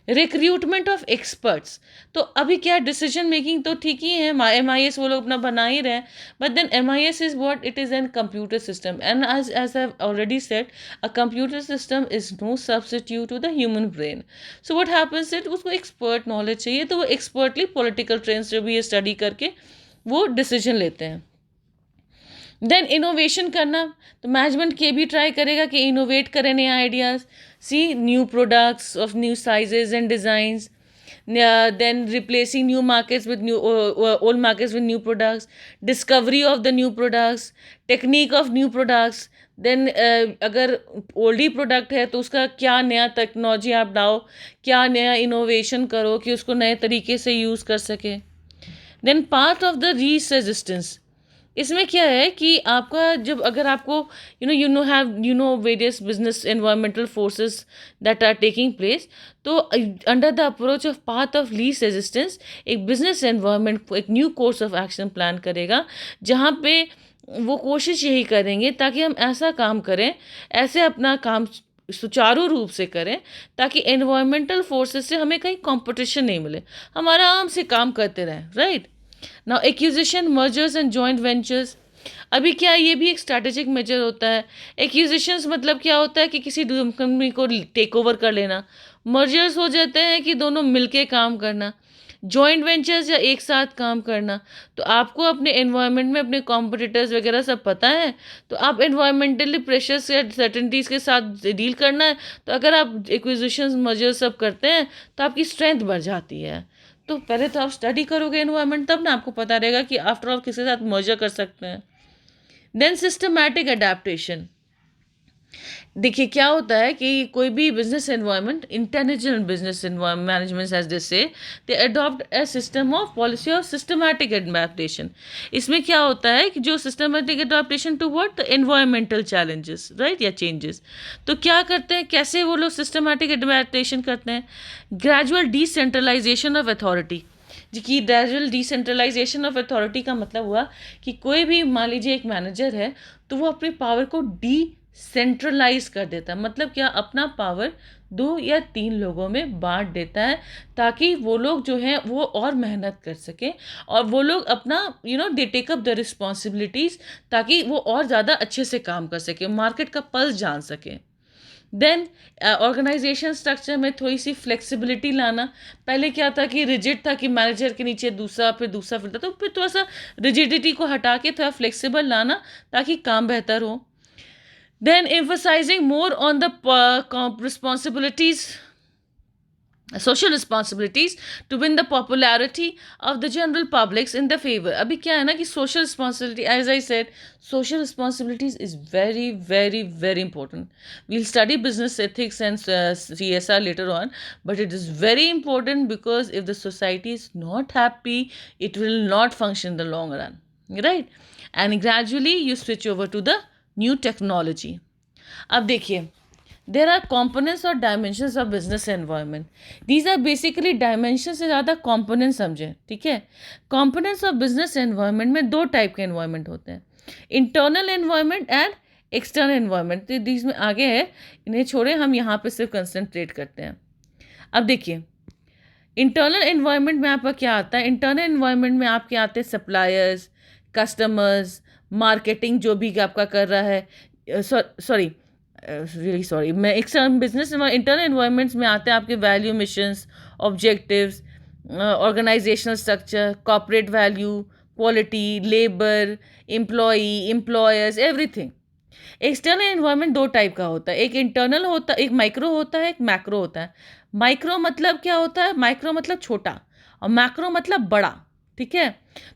S1: Recruitment of experts. तो अभी क्या डिसीजन मेकिंग तो ठीक ही है, MIS वो लोग अपना बना ही रहे हैं, but then MIS is what it is an computer system, and as I already said a computer system is no substitute to the human brain. So what happens it, उसको एक्सपर्ट नॉलेज चाहिए, तो वो एक्सपर्टली पॉलिटिकल ट्रेंड्स जो भी ये स्टडी करके वो डिसीजन लेते हैं. देन इनोवेशन करना. तो मैनेजमेंट ये भी ट्राई करेगा कि इनोवेट करें नए ideas. See new products of new sizes and designs. Then replacing new markets with new old markets with new products. Discovery of the new products. Technique of new products. Then अगर ओल्ड ही प्रोडक्ट है तो उसका क्या नया टेक्नोलॉजी आप लाओ, क्या नया इनोवेशन करो कि उसको नए तरीके से यूज़ कर सके. Then part of the reach resistance. इसमें क्या है कि आपका जब अगर आपको have various business environmental forces that are taking place, तो under the approach of path of least resistance एक बिजनेस एनवायरमेंट एक new course of action plan करेगा, जहाँ पे वो कोशिश यही करेंगे ताकि हम ऐसा काम करें, ऐसे अपना काम सुचारू रूप से करें ताकि एनवायरमेंटल फोर्सेस से हमें कहीं कंपटीशन नहीं मिले, हम आराम से काम करते रहें. Right. Now acquisition, mergers and joint ventures. अभी क्या है, ये भी एक स्ट्रैटेजिक मेजर होता है. एक्विजिशंस मतलब क्या होता है कि किसी कंपनी को टेक ओवर कर लेना. मर्जर्स हो जाते हैं कि दोनों मिलके काम करना. जॉइंट वेंचर्स या एक साथ काम करना. तो आपको अपने एनवायरनमेंट में अपने कॉम्पिटिटर्स वगैरह सब पता है, तो आप एनवायरमेंटली प्रेशर्स या सर्टेनिटीज़ के साथ डील करना है. तो अगर आप एक्विजिशंस मर्जर्स सब करते हैं तो आपकी स्ट्रेंथ बढ़ जाती है. तो पहले तो आप स्टडी करोगे एनवायरनमेंट, तब ना आपको पता रहेगा कि आफ्टर ऑल किसके साथ मर्जर कर सकते हैं. Then systematic adaptation. देखिए क्या होता है कि कोई भी business environment, intelligent business environment management as they say, they adopt a system of policy of systematic adaptation. इसमें क्या होता है कि जो systematic adaptation to what, the environmental challenges, right, या चेंजेस. तो क्या करते हैं, कैसे वो लोग सिस्टमैटिक अडेप्टेशन करते हैं. Gradual decentralization of authority. जी कि ग्रेजुअल डिसेंट्रलाइजेशन ऑफ अथॉरिटी का मतलब हुआ कि कोई भी मान लीजिए एक मैनेजर है, तो वो अपनी पावर को सेंट्रलाइज कर देता है. मतलब क्या, अपना पावर 2 या 3 लोगों में बांट देता है ताकि वो लोग जो हैं वो और मेहनत कर सकें, और वो लोग अपना they take up the responsibilities ताकि वो और ज़्यादा अच्छे से काम कर सकें, मार्केट का पल्स जान सकें. देन ऑर्गेनाइजेशन स्ट्रक्चर में थोड़ी सी फ्लेक्सिबिलिटी लाना. पहले क्या था कि रिजिड था कि मैनेजर के नीचे दूसरा फिर दूसरा फिर था, तो फिर थोड़ा सा रिजिडिटी को हटा के थोड़ा फ्लेक्सिबल लाना ताकि काम बेहतर हो. Then emphasizing more on the responsibilities, social responsibilities to win the popularity of the general publics in the favor. अभी क्या है ना कि social responsibility, as I said, social responsibilities is very very very important. We'll study business ethics and CSR later on, but it is very important because if the society is not happy, it will not function in the long run, right? And gradually you switch over to the new technology. अब देखिए, देर आर कॉम्पोनेंट्स और dimensions of business environment. These are basically dimension से ज़्यादा कॉम्पोनेंट समझें, ठीक है. कॉम्पोनेंट्स ऑफ बिजनेस एनवायरनमेंट में 2 टाइप के एनवायरनमेंट होते हैं, internal environment and external environment. तो दीज में आगे है, इन्हें छोड़े, हम यहाँ पे सिर्फ कंसंट्रेट करते हैं. अब देखिए, इंटरनल एनवायरनमेंट में आपका क्या आता है. इंटरनल एनवायरनमेंट में आपके आते हैं सप्लायर्स, कस्टमर्स, मार्केटिंग जो भी आपका कर रहा है. सॉरी, रियली सॉरी, मैं एक्सटर्नल बिजनेस इंटरनल एनवायरनमेंट्स में आते हैं आपके value, missions, objectives, organizational structure, corporate value, quality, labor, employee, employers, everything. External environment दो टाइप का होता है, एक इंटरनल होता है, एक माइक्रो होता है, एक मैक्रो होता है. माइक्रो मतलब क्या होता है? माइक्रो मतलब छोटा और मैक्रो मतलब बड़ा. ठीक है.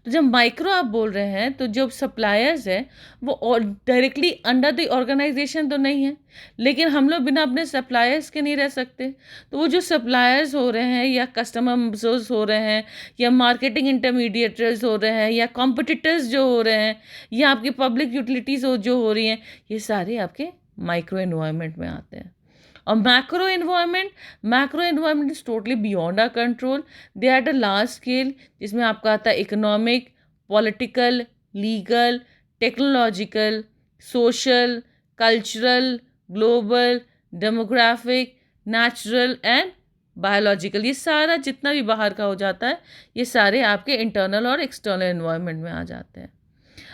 S1: तो जब माइक्रो आप बोल रहे हैं तो जो सप्लायर्स है वो डायरेक्टली अंडर द ऑर्गेनाइजेशन तो नहीं है, लेकिन हम लोग बिना अपने सप्लायर्स के नहीं रह सकते. तो वो जो सप्लायर्स हो रहे हैं या कस्टमर्स हो रहे हैं या मार्केटिंग इंटरमीडिएटर्स हो रहे हैं या कॉम्पिटिटर्स जो हो रहे हैं या आपकी पब्लिक यूटिलिटीज़ जो हो रही हैं, ये सारे आपके माइक्रो एनवायरनमेंट में आते हैं. और macro environment is totally beyond our control. They at a large scale, जिसमें आपका आता है economic, political, legal, technological, social, cultural, global, demographic, natural and biological. ये सारा जितना भी बाहर का हो जाता है ये सारे आपके इंटरनल और एक्सटर्नल एनवायरनमेंट में आ जाते हैं.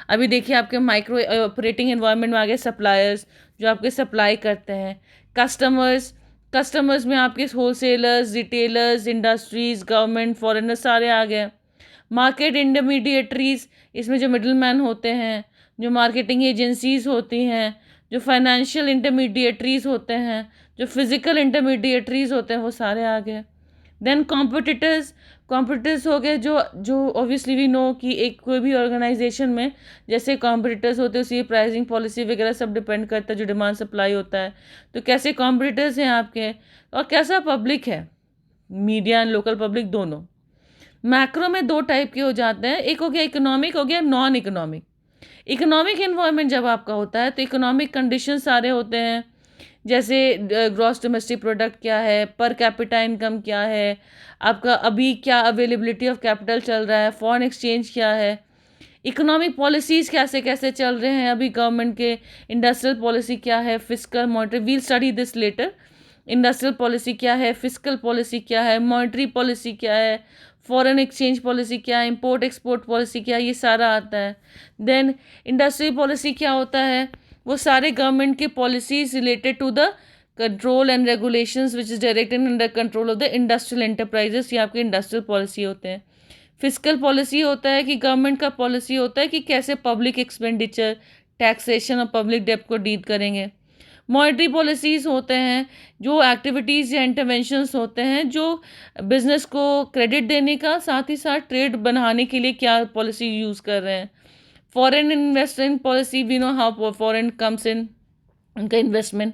S1: अभी देखिए आपके माइक्रो ऑपरेटिंग एनवायरनमेंट में आ गए सप्लायर्स जो आपके सप्लाई करते हैं. कस्टमर्स, कस्टमर्स में आपके wholesalers, retailers, industries, government, foreigner सारे आ गए. मार्केट इंटरमीडिएटरीज, इसमें जो मिडल मैन होते हैं, जो मार्केटिंग एजेंसीज होती हैं, जो फाइनेंशियल इंटरमीडिएटरीज होते हैं, जो फिजिकल इंटरमीडिएटरीज होते हैं, वो सारे आ गए. देन कॉम्पिटिटर्स, कॉम्पिटिटर्स हो गए जो जो ऑब्वियसली वी नो कि एक कोई भी ऑर्गेनाइजेशन में जैसे कॉम्पिटिटर्स होते हैं उसी प्राइसिंग पॉलिसी वगैरह सब डिपेंड करता है, जो डिमांड सप्लाई होता है. तो कैसे कॉम्पिटिटर्स हैं आपके और कैसा पब्लिक है, मीडिया एंड लोकल पब्लिक दोनों. मैक्रो में दो टाइप के हो जाते हैं, एक हो गया इकोनॉमिक, हो गया नॉन इकोनॉमिक. इकोनॉमिक एनवायरनमेंट जब आपका होता है तो इकोनॉमिक कंडीशन सारे होते हैं, जैसे ग्रॉस डोमेस्टिक प्रोडक्ट क्या है, पर कैपिटा इनकम क्या है, आपका अभी क्या अवेलेबिलिटी ऑफ कैपिटल चल रहा है, फॉरेन एक्सचेंज क्या है, इकोनॉमिक पॉलिसीज़ कैसे कैसे चल रहे हैं अभी गवर्नमेंट के, इंडस्ट्रियल पॉलिसी क्या है, physical monetary, we'll study this later. Industrial policy क्या है, फिजिकल पॉलिसी क्या है, मॉनिटरी पॉलिसी क्या है, फॉरेन एक्सचेंज पॉलिसी क्या है, इंपोर्ट एक्सपोर्ट पॉलिसी क्या है, ये सारा आता है. देन इंडस्ट्रियल पॉलिसी क्या होता है? वो सारे गवर्नमेंट के policies related to the control and regulations which is directed under control of the industrial enterprises, ये आपके इंडस्ट्रियल पॉलिसी होते हैं. फिजिकल पॉलिसी होता है कि गवर्नमेंट का पॉलिसी होता है कि कैसे पब्लिक एक्सपेंडिचर, टैक्सेशन और पब्लिक डेब्ट को डील करेंगे. मॉनेटरी पॉलिसीज़ होते हैं जो एक्टिविटीज़ या इंटरवेंशंस होते हैं जो बिजनेस को क्रेडिट देने का, साथ ही साथ ट्रेड बढ़ाने के लिए क्या पॉलिसी यूज़ कर रहे हैं. Foreign investment policy, we know how foreign comes in, उनका इन्वेस्टमेंट.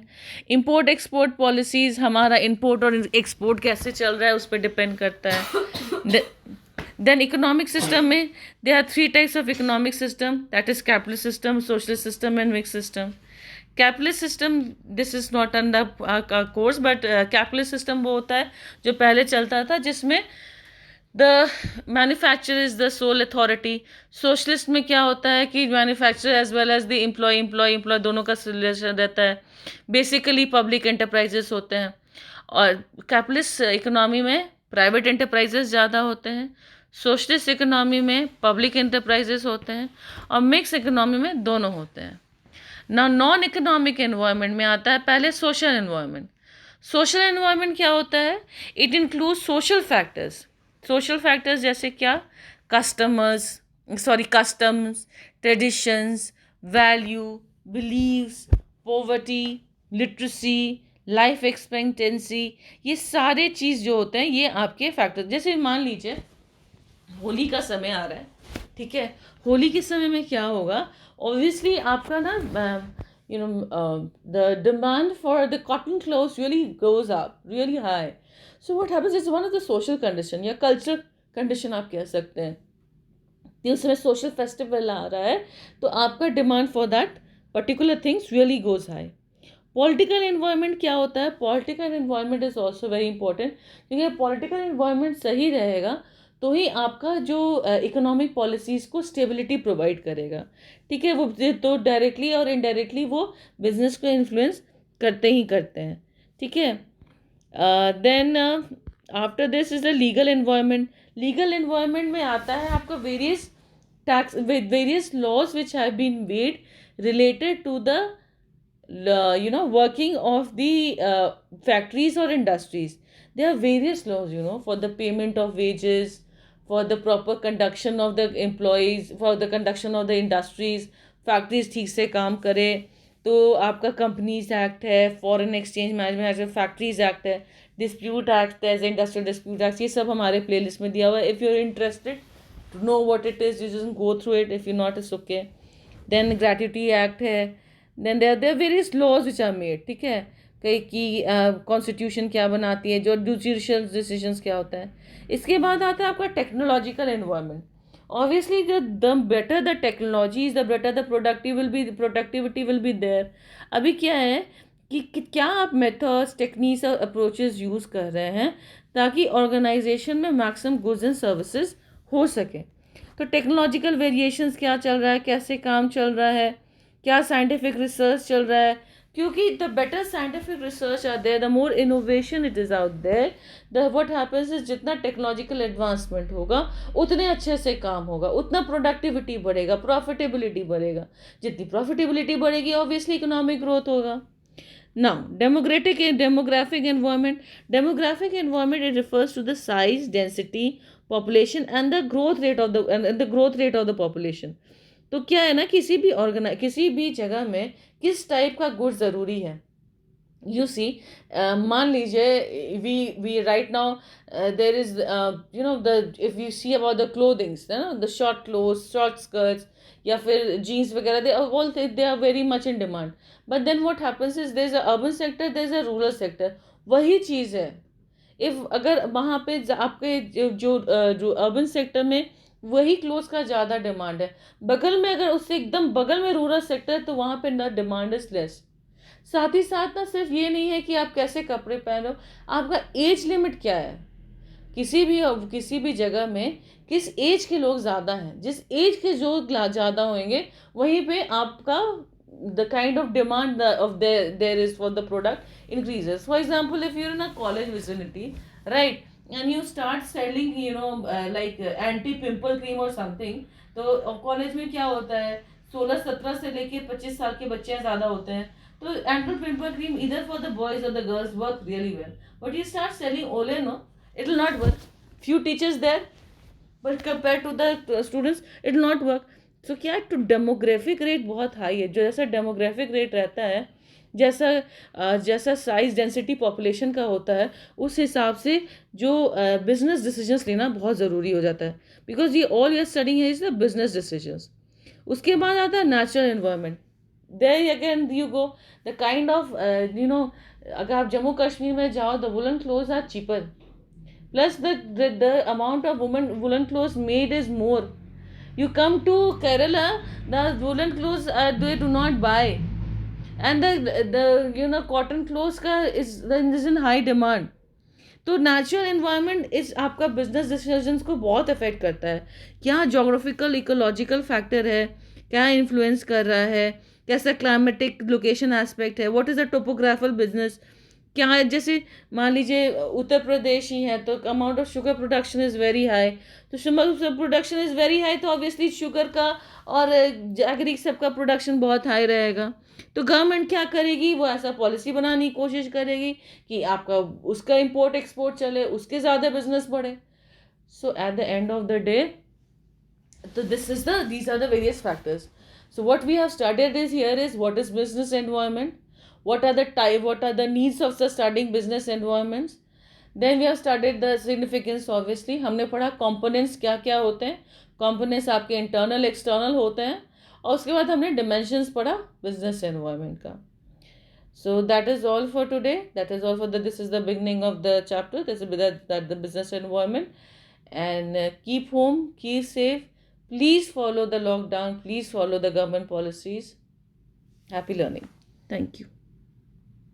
S1: इंपोर्ट एक्सपोर्ट पॉलिसीज़, हमारा इंपोर्ट और एक्सपोर्ट कैसे चल रहा है उस पर डिपेंड करता है. देन इकोनॉमिक सिस्टम में there are three types of economic system, that is capitalist system, socialist system and mix system. Capitalist system, this is not under course, but capitalist system वो होता है जो पहले चलता था जिसमें the manufacturer is the sole authority. Socialist में क्या होता है कि manufacturer as well as the employ दोनों का रिलेशन रहता है. बेसिकली पब्लिक एंटरप्राइजेस होते हैं. और कैपिटलिस्ट इकोनॉमी में प्राइवेट एंटरप्राइजेस ज़्यादा होते हैं. सोशलिस्ट इकोनॉमी में पब्लिक एंटरप्राइजेस होते हैं. और मिक्स इकोनॉमी में दोनों होते हैं. ना नॉन इकोनॉमिक एनवायरनमेंट में आता है पहले सोशल एनवायरनमेंट. सोशल एनवायरनमेंट क्या होता है? It include social factors. Social factors जैसे क्या? Customs, traditions, value, beliefs, poverty, literacy, life expectancy, ये सारे चीज़ जो होते हैं ये आपके फैक्टर. जैसे मान लीजिए होली का समय आ रहा है, ठीक है. होली के समय में क्या होगा? ऑब्वियसली आपका ना the demand for the cotton clothes really goes up really high. So what happens is one of the social condition या कल्चर कंडीशन आप कह सकते हैं. उस समय सोशल फेस्टिवल आ रहा है तो आपका demand for that particular things really goes high. Political environment क्या होता है? Political environment is also very important, क्योंकि पॉलिटिकल एनवायरनमेंट सही रहेगा तो ही आपका जो इकोनॉमिक पॉलिसीज़ को स्टेबिलिटी प्रोवाइड करेगा. ठीक है. वो तो डायरेक्टली और इनडायरेक्टली वो बिजनेस को इन्फ्लुएंस करते ही करते हैं. ठीक है. Then after this is the legal environment. Legal environment में आता है आपका various tax, various laws which have been made related to the working of the factories or industries. There are various laws, for the payment of wages, for the proper conduction of the employees, for the conduction of the industries. Factories ठीक से काम करे तो आपका कंपनीज एक्ट है, foreign exchange management act, factories act है, डिस्प्यूट एक्ट है, इंडस्ट्रियल डिस्प्यूट एक्ट, ये सब हमारे प्लेलिस्ट में दिया हुआ है. If you are interested to know what it is, you just go through it. If you not, it's okay. Then gratuity act है. Then there various laws which are made. ठीक है, कई की कॉन्स्टिट्यूशन क्या बनाती है, जो जुडिशियल डिसीजंस क्या होता है. इसके बाद आता है आपका technological environment. Obviously the better the technology is, the better the productivity will be there. अभी क्या है कि क्या आप मेथड्स, टेक्निक्स और अप्रोचेस यूज़ कर रहे हैं ताकि ऑर्गेनाइजेशन में मैक्सिमम गुड्स एंड सर्विसेज हो सके. तो टेक्नोलॉजिकल वेरिएशंस क्या चल रहा है, कैसे काम चल रहा है, क्या साइंटिफिक रिसर्च चल रहा है. क्योंकि the better scientific research are there, the more innovation it is out there, the what happens is जितना टेक्नोलॉजिकल एडवांसमेंट होगा उतने अच्छे से काम होगा, उतना प्रोडक्टिविटी बढ़ेगा, प्रॉफिटेबिलिटी बढ़ेगा. जितनी प्रॉफिटेबिलिटी बढ़ेगी ऑब्वियसली इकोनॉमिक ग्रोथ होगा. Now, demographic environment. Demographic environment, it refers to the size, density, population and the growth rate of the growth rate of the population. तो क्या है ना, किसी भी जगह में किस टाइप का गुड ज़रूरी है. यू सी, मान लीजिए we right now there is the if you see about the clothings, the short cloth, short skirts या फिर जीन्स वगैरह, they are very much in demand. But then what happens is there is a urban sector, there is a rural sector. वही चीज़ है. इफ अगर वहाँ पे आपके जो अर्बन सेक्टर में वही क्लोथ्स का ज़्यादा डिमांड है, बगल में अगर उससे एकदम बगल में रूरल सेक्टर है तो वहाँ पे ना डिमांड इज लेस. साथ ही साथ ना सिर्फ ये नहीं है कि आप कैसे कपड़े पहनो, आपका एज लिमिट क्या है. किसी भी जगह में किस एज के लोग ज़्यादा हैं, जिस एज के जो ज़्यादा होंगे वहीं पे आपका the kind of demand of there is for the product increases. For example, if you're in a college vicinity, right, and you start selling like anti pimple cream or something, तो कॉलेज में क्या होता है, 16-17 से लेके 25 साल के बच्चे ज़्यादा होते हैं. तो anti pimple cream either for the boys or the girls work really well, but you start selling Olay, no, it will not work. Few teachers there, but compared to the students it will not work. सो क्या है, तो डेमोग्राफिक रेट बहुत हाई है. जो जैसा डेमोग्राफिक रेट रहता है, जैसा साइज डेंसिटी पॉपुलेशन का होता है, उस हिसाब से जो बिजनेस डिसीजंस लेना बहुत ज़रूरी हो जाता है. बिकॉज ये all you're studying is the business decisions. उसके बाद आता है natural environment. There again you go the kind of अगर आप जम्मू कश्मीर में जाओ, the woollen clothes are cheaper, plus the amount of woollen clothes made is more. You come to Kerala, the woolen clothes they do not buy, and the cotton clothes का is in high demand. तो नेचुरल एनवायरनमेंट इस आपका बिजनेस डिसीजंस को बहुत अफेक्ट करता है. क्या जोग्राफिकल इकोलॉजिकल फैक्टर है, क्या इन्फ्लुएंस कर रहा है, कैसा क्लाइमेटिक लोकेशन एस्पेक्ट है, what is the topographical business. क्या है, जैसे मान लीजिए उत्तर प्रदेश ही है तो amount of sugar production is very high. तो sugar production is very high तो ऑब्वियसली शुगर का और एग्री सबका प्रोडक्शन बहुत हाई रहेगा. तो गवर्नमेंट क्या करेगी, वो ऐसा पॉलिसी बनाने की कोशिश करेगी कि आपका उसका इंपोर्ट एक्सपोर्ट चले, उसके ज़्यादा बिजनेस बढ़े. So at the end of the day, तो these are the various factors. So what we have studied is here is what is business environment, what are the needs of the studying business environments. Then we have studied the significance. Obviously हमने पढ़ा components क्या क्या होते हैं. components आपके internal external होते हैं. और उसके बाद हमने dimensions पढ़ा business environment का. So that is all for today. This is the beginning of the chapter. This is the business environment. And keep home, keep safe. Please follow the lockdown. Please follow the government policies. Happy learning. Thank you.